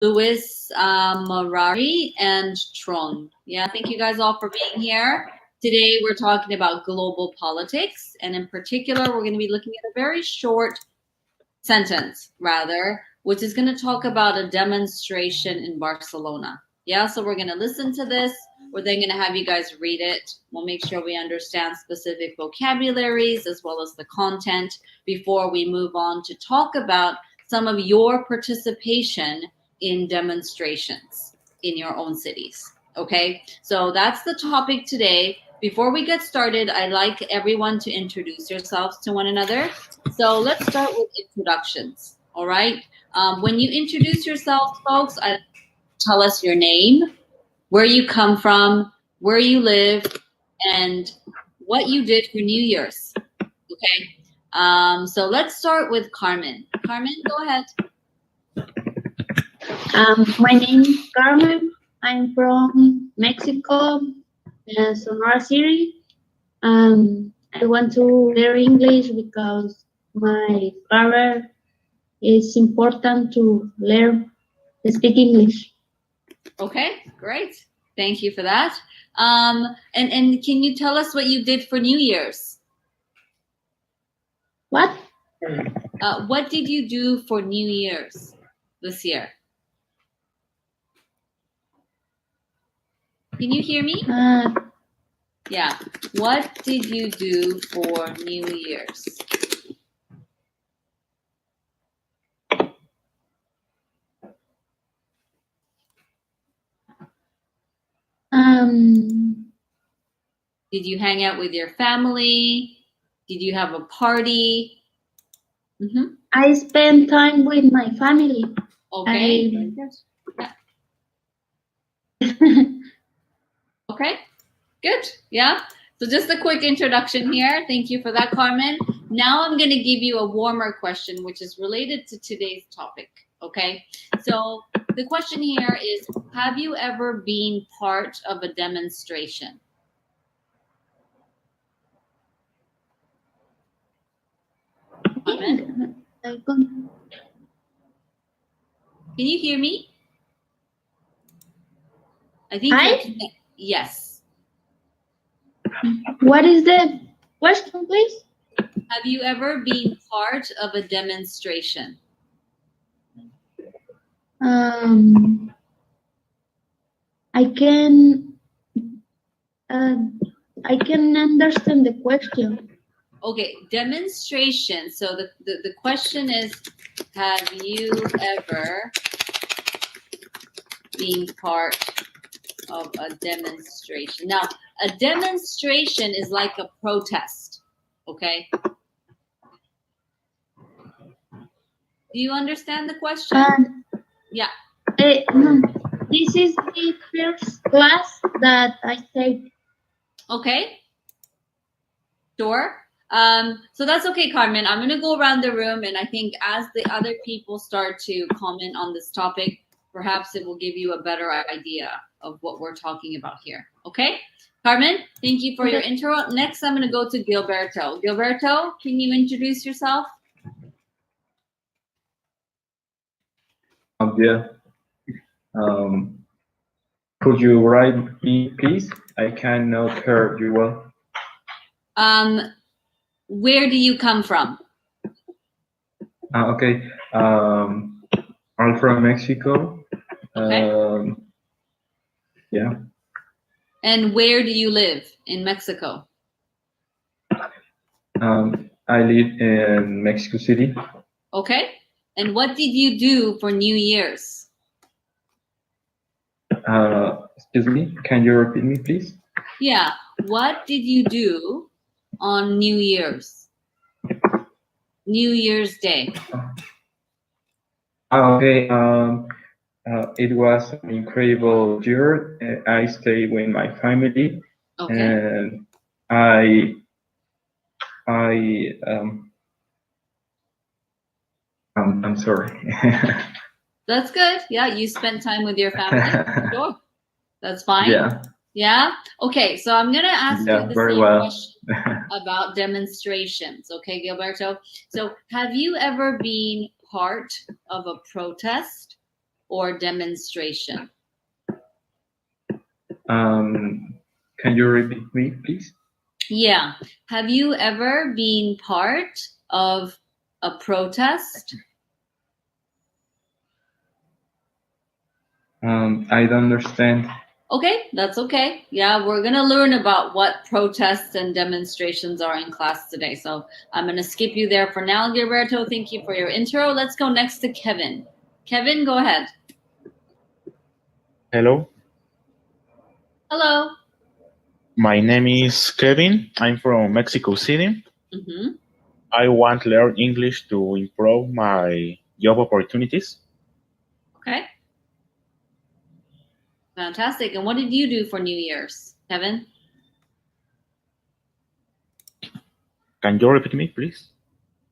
Louis, Marari, and Tron. Yeah, thank you guys all for being here. Today we're talking about global politics, and in particular, we're going to be looking at a very short sentence, rather, which is going to talk about a demonstration in Barcelona. Yeah, so we're going to listen to this. We're then going to have you guys read it. We'll make sure we understand specific vocabularies as well as the content before we move on to talk about some of your participation in demonstrations in your own cities. Okay, so that's the topic today. Before we get started, I'd like everyone to introduce yourselves to one another. So let's start with introductions. All right. When you introduce yourselves, folks, tell us your name, where you come from, where you live, and what you did for New Year's. Okay. So let's start with Carmen. Carmen, go ahead. My name is Carmen. I'm from Mexico, Sonora City. I want to learn English because my career is important to learn to speak English. Okay, great. Thank you for that. And can you tell us what you did for New Year's? What? What did you do for New Year's this year? Can you hear me? Yeah. What did you do for New Year's? Did you hang out with your family? Did you have a party? Mm-hmm. I spent time with my family. Okay. Okay, good. Yeah. So just a quick introduction here. Thank you for that, Carmen. Now I'm going to give you a warmer question, which is related to today's topic. Okay. So the question here is, have you ever been part of a demonstration? Carmen? Can you hear me? I think yes. What is the question, please? Have you ever been part of a demonstration? I can understand the question. Okay, demonstration. So the question is, have you ever been part of a demonstration? Now, a demonstration is like a protest, okay? Do you understand the question? Yeah. No, this is the first class that I take. Okay. Sure. So that's okay, Carmen. I'm going to go around the room, and I think as the other people start to comment on this topic, perhaps it will give you a better idea of what we're talking about here. Okay? Carmen, thank you for your intro. Next, I'm going to go to Gilberto. Gilberto, can you introduce yourself? Yeah. Could you write me, please? I cannot hear you well. Where do you come from? Okay. I'm from Mexico. Okay. Yeah. And where do you live in Mexico? I live in Mexico City. Okay. And what did you do for New Year's? Excuse me, can you repeat me, please? Yeah. What did you do on New Year's? New Year's Day. Okay. It was an incredible year. I stayed with my family. Okay. And I'm sorry. That's good. Yeah, you spent time with your family. Sure. That's fine. Yeah. Yeah. Okay, so I'm gonna ask you the same question about demonstrations. Okay, Gilberto. So have you ever been part of a protest? or demonstration? Can you repeat me, please? Yeah. Have you ever been part of a protest? I don't understand. Okay, that's okay. Yeah, we're going to learn about what protests and demonstrations are in class today. So I'm going to skip you there for now, Gilberto. Thank you for your intro. Let's go next to Kevin. Kevin, go ahead. Hello, Hello. my name is Kevin. I'm from Mexico City. Mm-hmm. I want to learn English to improve my job opportunities. Okay. Fantastic. And what did you do for New Year's, Kevin? Can you repeat me, please?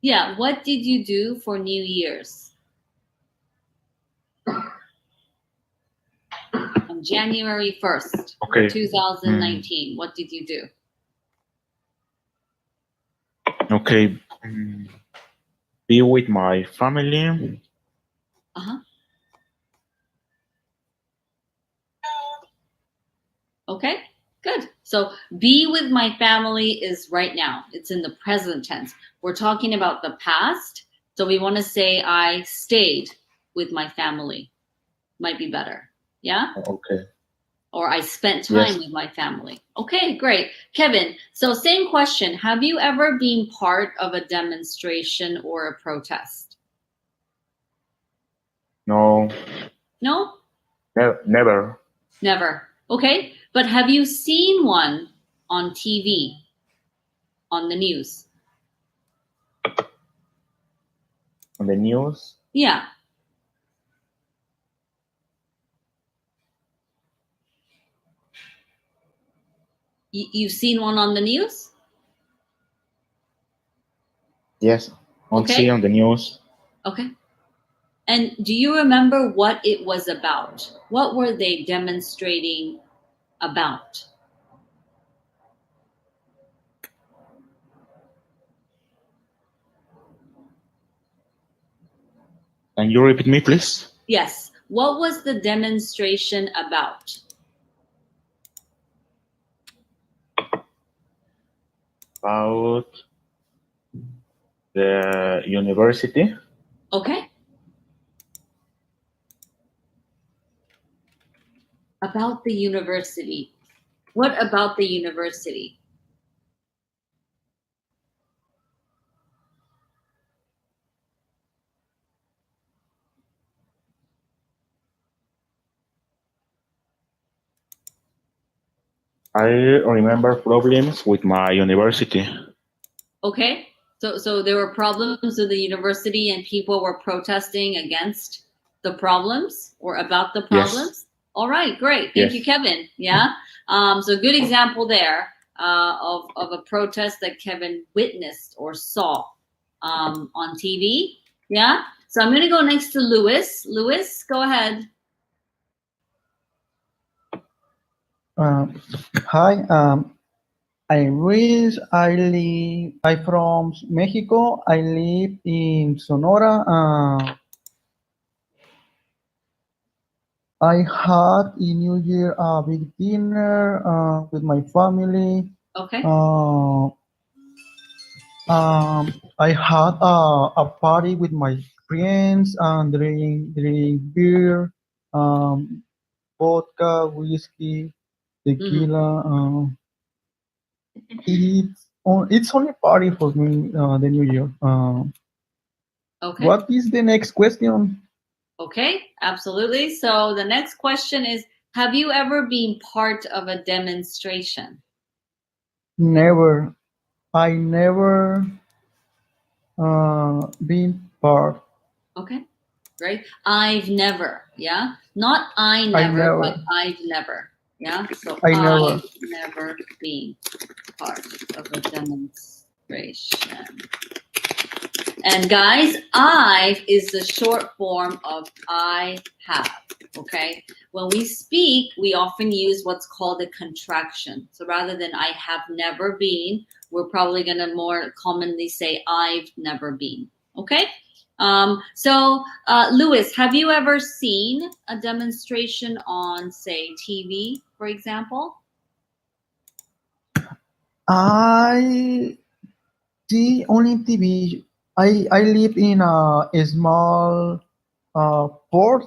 Yeah, what did you do for New Year's? On January 1st, Okay. 2019. What did you do? Okay. Be with my family. Uh-huh. Okay, good. So be with my family is right now. It's in the present tense. We're talking about the past. So we want to say I stayed with my family. Might be better. Yeah? Okay. Or I spent time Yes. with my family. Okay, great. Kevin, so same question. Have you ever been part of a demonstration or a protest? No, No? never. Never. Okay, but have you seen one on TV, on the news? On the news? Yeah. You've seen one on the news? Yes. Okay. On the news. Okay. And do you remember what it was about? What were they demonstrating about? Can you repeat me, please? Yes. What was the demonstration about? About the university. Okay. About the university. What about the university? I remember problems with my university. Okay. So there were problems with the university and people were protesting against the problems or about the problems? Yes. All right, great. Thank you, Kevin. Yeah. So good example there of a protest that Kevin witnessed or saw on TV. Yeah. So I'm going to go next to Louis. Louis, go ahead. Hi, I'm Luis. I'm from Mexico. I live in Sonora. I had in New Year a big dinner with my family. Okay. I had a party with my friends and drink beer, vodka, whiskey, tequila. It's only party for me, the New Year. Okay. What is the next question? Okay, absolutely. So the next question is, have you ever been part of a demonstration? Never. I never been part. Okay, great. I've never, yeah? Not I never, but never. I've never, yeah? So I I've never. never been part of a demonstration. And guys, I've is the short form of I have, okay? When we speak, we often use what's called a contraction. So rather than I have never been, we're probably gonna more commonly say I've never been, okay? Louis, have you ever seen a demonstration on, say, TV, for example? I see only TV. I live in a small port,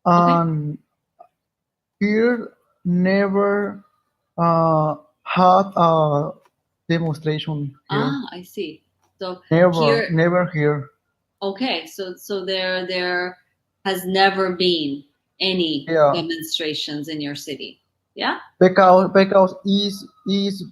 and here never had a demonstration here. Ah, I see. So Never, never here. okay, so there has never been any Yeah, demonstrations in your city. Yeah? because is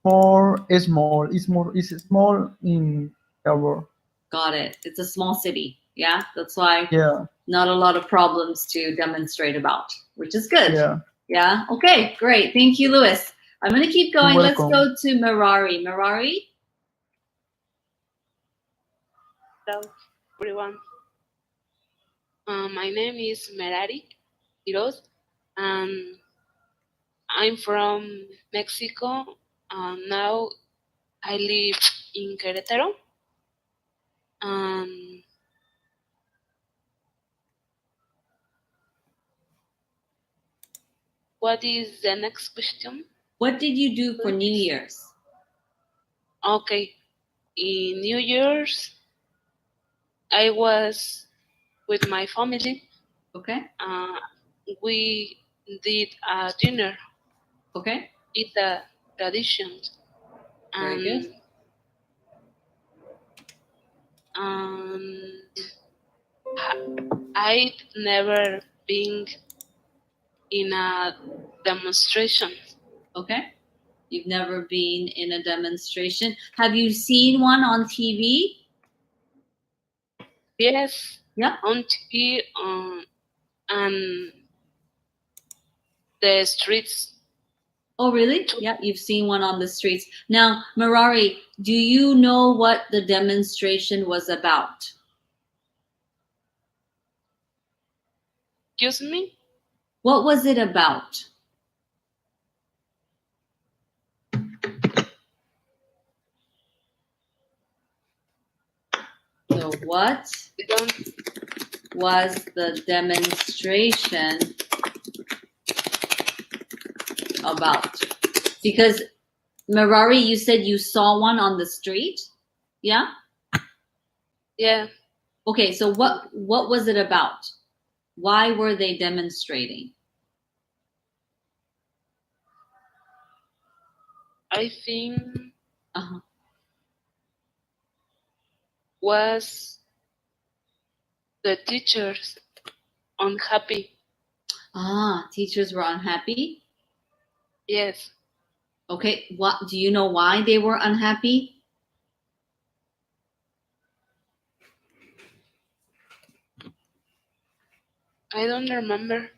more small. It's small in our. Got it. It's a small city. Yeah? That's why Yeah, not a lot of problems to demonstrate about, which is good. yeah. Yeah? Okay, great. Thank you, Louis. I'm going to keep You're going. Let's welcome. go to Mirari. Mirari? Hello, everyone. My name is Merari Quiroz, and I'm from Mexico. Now I live in Querétaro. What is the next question? What did you do for New Year's? Okay, in New Year's, I was with my family. Okay. We did a dinner. Okay. It's a tradition. Very good. I'd never been in a demonstration. Okay. You've never been in a demonstration. Have you seen one on TV? Yes. Yeah. On TV, and the streets. Oh, really? Yeah, you've seen one on the streets. Now, Mirari, do you know what the demonstration was about? Excuse me? What was it about? So what was the demonstration about? Because Mirari, you said you saw one on the street? Yeah? Yeah. Okay, so what was it about? Why were they demonstrating? I think was the teachers unhappy. Ah, teachers were unhappy? Yes. Okay, what do you know why they were unhappy? I don't remember.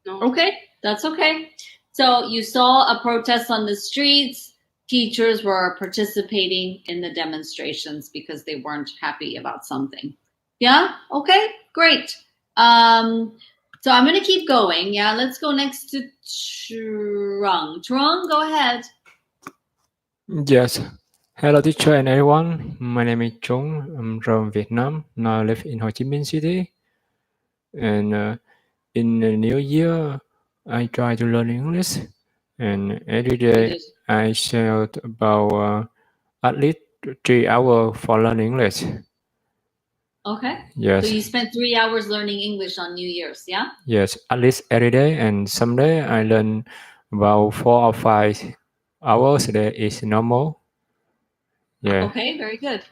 No. Okay, that's okay. So you saw a protest on the streets. Teachers were participating in the demonstrations because they weren't happy about something. Yeah? Okay, great. So I'm going to keep going. Yeah, let's go next to Trung. Trung, go ahead. Yes. Hello, teacher and everyone. My name is Trung. I'm from Vietnam. Now I live in Ho Chi Minh City. And in the new year, I try to learn English. And every day, I spend about at least 3 hours for learning English. Okay. Yes. So you spent 3 hours learning English on New Year's, yeah? Yes, at least every day. And someday I learn about 4 or 5 hours a day is normal. Yeah. Okay, very good.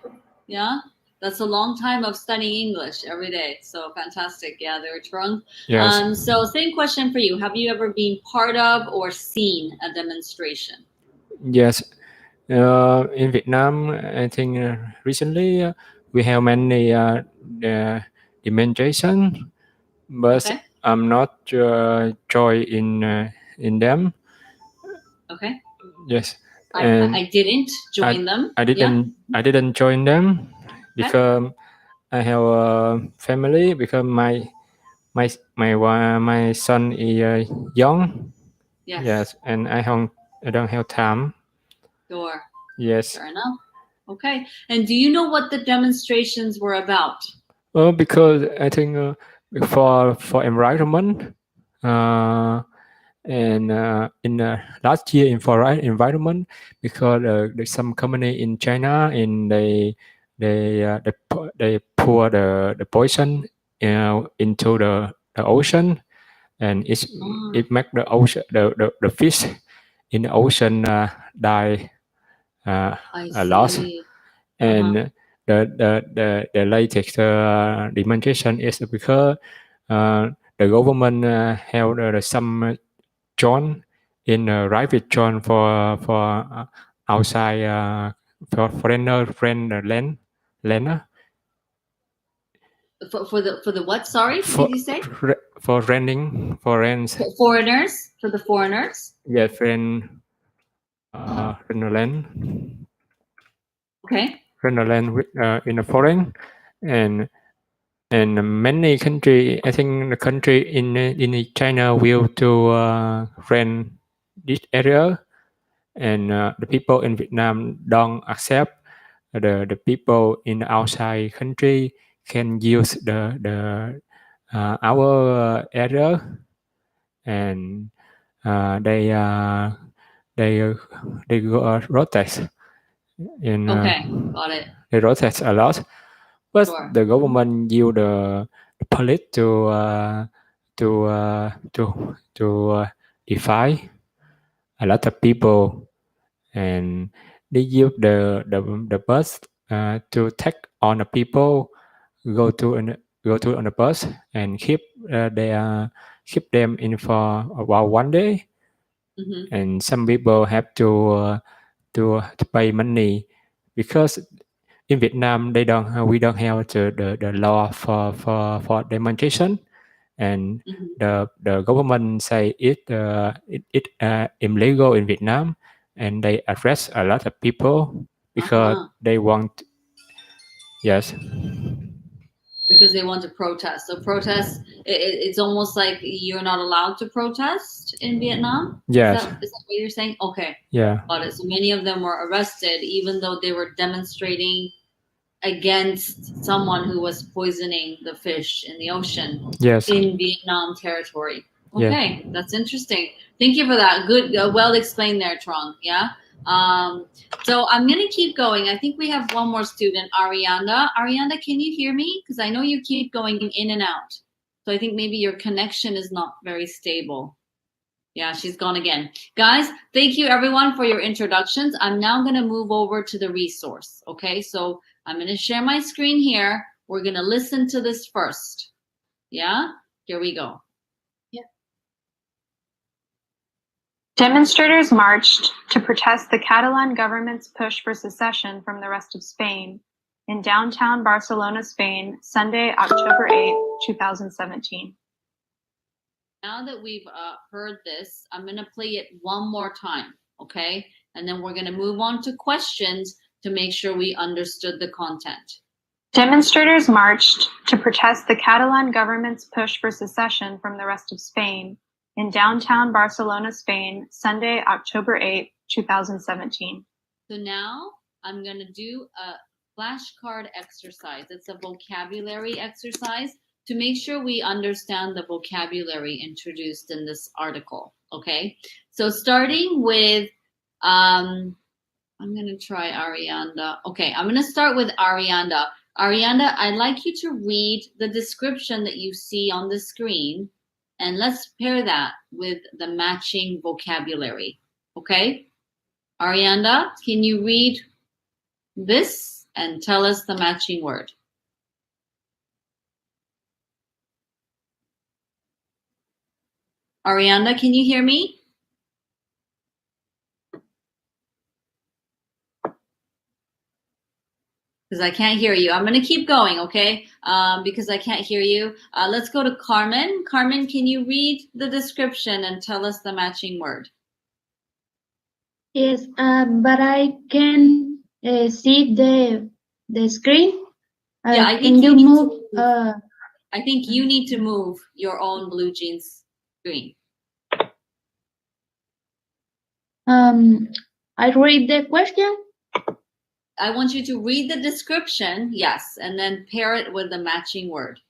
Yeah, that's a long time of studying English every day. So fantastic. Yeah, they're Trung. Yes. So same question for you. Have you ever been part of or seen a demonstration? Yes. In Vietnam, I think recently we have many demonstration, but Okay. I'm not join in them. Okay. Yes, I didn't join them. I didn't join them because I have a family. Because my son is young. Yes, and I don't have time. Sure. Yes. Fair enough. Okay. And do you know what the demonstrations were about? Because I think for environment, and in last year in for environment, because there's some company in China and they pour the poison into the ocean, and it make the ocean the fish in the ocean die I a lot. see. And the latest demonstration is because the government held some zone in private zone for outside for foreigner friend land For the what? Sorry, for did you say? for renting for rents. Foreigners, for the foreigners. Yeah, friend land. Okay. Land with, in a foreign, and many country. I think the country in China will to rent this area, and the people in Vietnam don't accept the people in the outside country can use the our area, and they go protest in Okay, got it. they protest a lot, but Sure. the government use the police to defy a lot of people, and they use the bus to take on the people go to on the bus and keep them in for about one day, and some people have to pay money because in Vietnam we don't have the law for demonstration, and the government say it illegal in Vietnam, and they arrest a lot of people because they want. Yes. Because they want to protest. So protest, it's almost like you're not allowed to protest in Vietnam. Yes. Is that what you're saying? Okay. Yeah. Got it. So many of them were arrested, even though they were demonstrating against someone who was poisoning the fish in the ocean. Yes. In Vietnam territory. Yeah. Okay, that's interesting. Thank you for that. Good, well explained there, Trong. Yeah. So I'm going to keep going. I think we have one more student, Arianda. Arianda, can you hear me? Because I know you keep going in and out. So I think maybe your connection is not very stable. Yeah, she's gone again. Guys, thank you everyone for your introductions. I'm now going to move over to the resource. Okay, so I'm going to share my screen here. We're going to listen to this first. Yeah, here we go. Demonstrators marched to protest the Catalan government's push for secession from the rest of Spain in downtown Barcelona, Spain, Sunday, October 8, 2017. Now that we've heard this, I'm going to play it one more time, okay? And then we're going to move on to questions to make sure we understood the content. Demonstrators marched to protest the Catalan government's push for secession from the rest of Spain in downtown Barcelona, Spain, Sunday, October 8, 2017. So now I'm going to do a flashcard exercise. It's a vocabulary exercise to make sure we understand the vocabulary introduced in this article, okay? So starting with, I'm going to try Arianda. Okay, I'm going to start with Arianda. Arianda, I'd like you to read the description that you see on the screen, and let's pair that with the matching vocabulary, okay? Arianda, can you read this and tell us the matching word? Arianda, can you hear me? Because I can't hear you. I'm going to keep going, okay? Because I can't hear you. Let's go to Carmen. Carmen, can you read the description and tell us the matching word? Yes, but I can see the screen. Yeah, I think can you move? I think you need to move your own blue jeans screen. I read the question. I want you to read the description, yes, and then pair it with the matching word.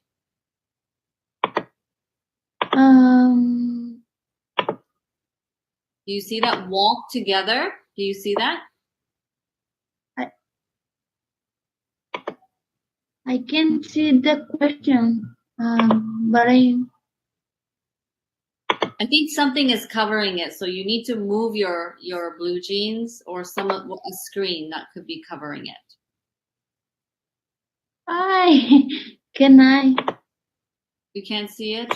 Do you see that? Walk together. Do you see that? I can see the question, but I think something is covering it, so you need to move your blue jeans or a screen that could be covering it. can I? You can't see it?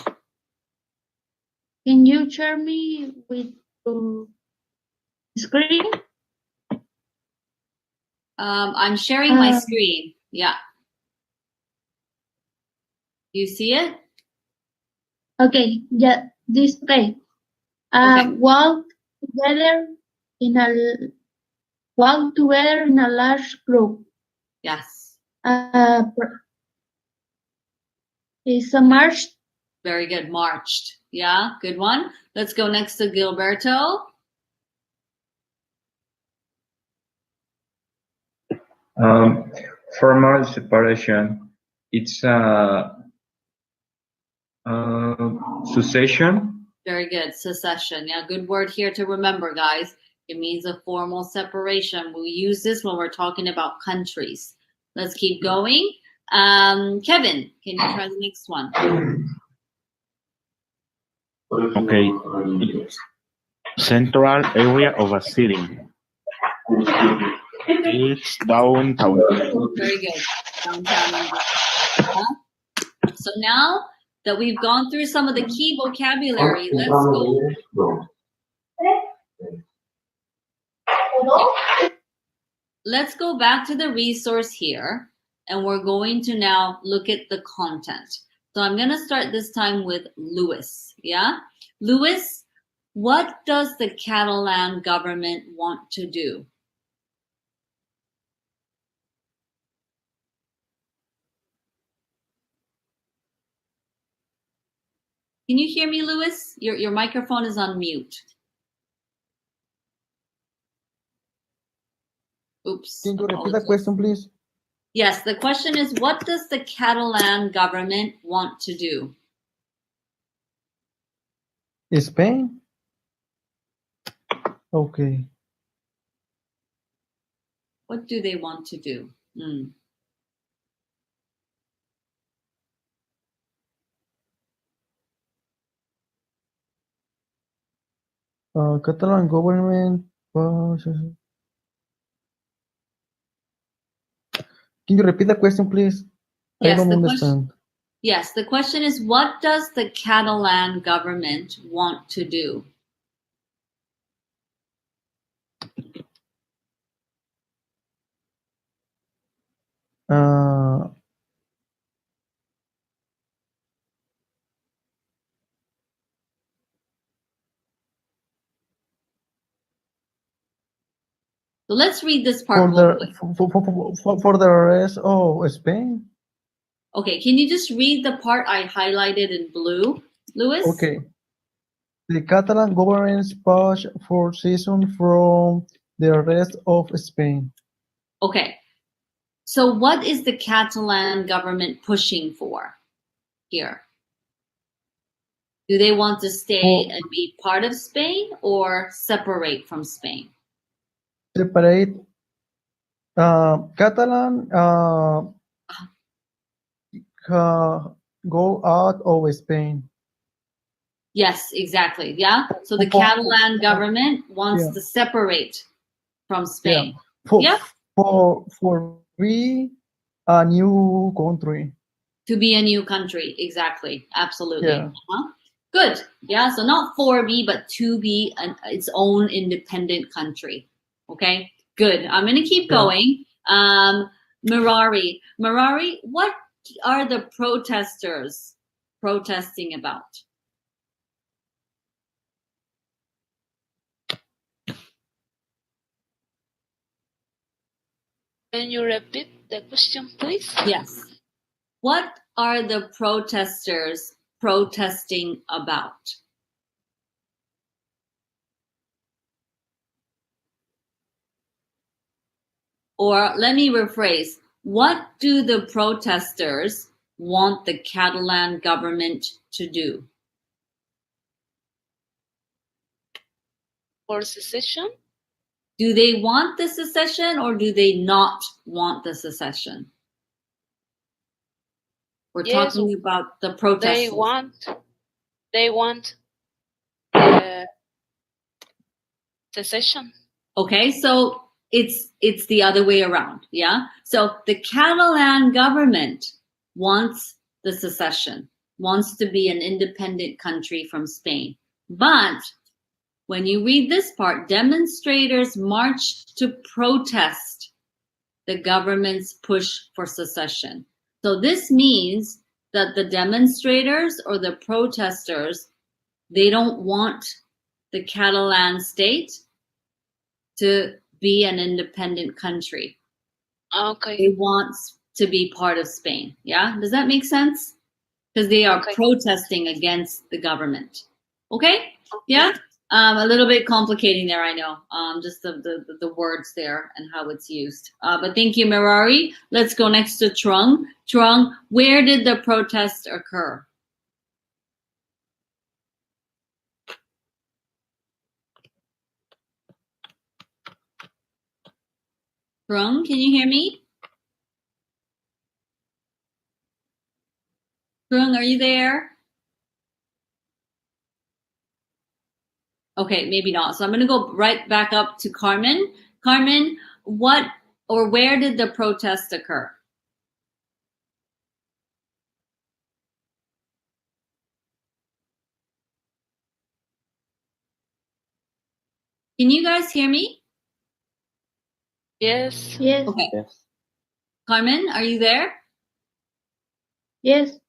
Can you share me with the screen? I'm sharing my screen. Yeah. You see it? Okay, yeah, this okay. Okay. Walk together in a large group. Yes. It's a march. Very good. Marched. Yeah, good one. Let's go next to Gilberto. Formal separation. It's succession. Very good. Secession. Yeah, good word here to remember, guys. It means a formal separation. We use this when we're talking about countries. Let's keep going. Kevin, can you try the next one? Okay. Central area of a city. It's downtown. Very good. Downtown. So now that we've gone through some of the key vocabulary, let's go back to the resource here, and we're going to now look at the content. So I'm going to start this time with Louis. Yeah? Louis, what does the Catalan government want to do? Can you hear me, Louis? Your microphone is on mute. Oops. Can you repeat the question, please? Yes, the question is, what does the Catalan government want to do? Spain? Okay. What do they want to do? Catalan government. Can you repeat the question, please? Yes, I don't understand. Yes, the question is, what does the Catalan government want to do? So let's read this part for the rest of Spain. Okay, can you just read the part I highlighted in blue, Louis? Okay. The Catalan government's push for secession from the rest of Spain. Okay. So what is the Catalan government pushing for here? Do they want to stay and be part of Spain or separate from Spain? Separate. Catalan go out of Spain. Yes, exactly. Yeah. So the Catalan government wants to separate from Spain. For be a new country. To be a new country. Exactly. Absolutely. Yeah. Good. Yeah. So not for be, but to be its own independent country. Okay. Good. I'm going to keep going. Mirari, what are the protesters protesting about? Can you repeat the question, please? Yes. What are the protesters protesting about? Or let me rephrase. What do the protesters want the Catalan government to do? For secession? Do they want the secession or do they not want the secession? We're Yes, talking about the protesters. They want secession. Okay, so it's the other way around, yeah? So the Catalan government wants the secession, wants to be an independent country from Spain. But when you read this part, demonstrators marched to protest the government's push for secession. So this means that the demonstrators or the protesters, they don't want the Catalan state to be an independent country. Okay. They want to be part of Spain. Yeah, does that make sense? Because they are protesting against the government. Okay? Yeah. A little bit complicating there, I know. Just the words there and how it's used. But thank you, Mirari. Let's go next to Trung. Trung, where did the protest occur? Trung, can you hear me? Trung, are you there? Okay, maybe not. So I'm going to go right back up to Carmen. Carmen, what or where did the protest occur? Can you guys hear me? Yes. Yes. Okay. Yes. Carmen, are you there? Yes.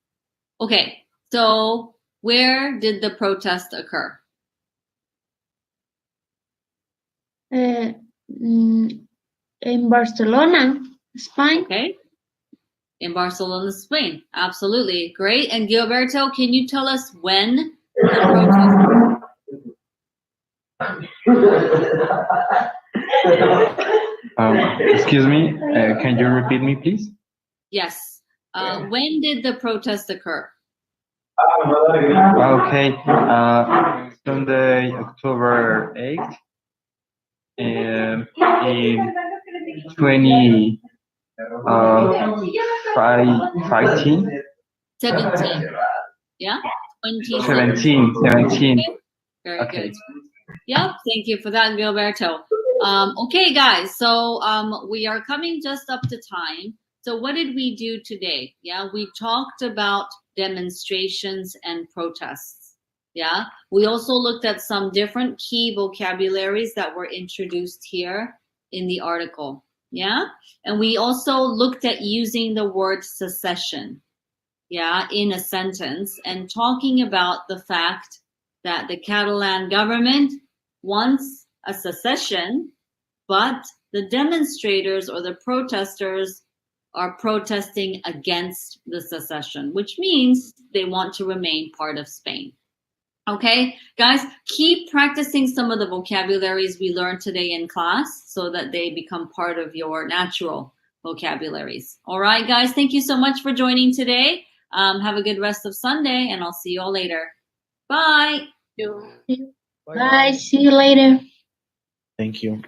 Okay, so where did the protest occur? In Barcelona, Spain. Okay, in Barcelona, Spain. Absolutely. Great. And Gilberto, can you tell us when the protest? Excuse me, can you repeat me, please? Yes. When did the protest occur? Okay, Sunday, October 8th, in 2015. 17. Yeah? 2017. 17. Very Okay. good. Yep, thank you for that, Gilberto. Okay, guys, so we are coming just up to time. So what did we do today? Yeah, we talked about demonstrations and protests. Yeah, we also looked at some different key vocabularies that were introduced here in the article. Yeah, and we also looked at using the word secession, yeah, in a sentence and talking about the fact that the Catalan government wants a secession, but the demonstrators or the protesters are protesting against the secession, which means they want to remain part of Spain. Okay, guys, keep practicing some of the vocabularies we learned today in class so that they become part of your natural vocabularies. All right, guys, thank you so much for joining today. Have a good rest of Sunday, and I'll see you all later. Bye. You. Bye. See you later. Thank you.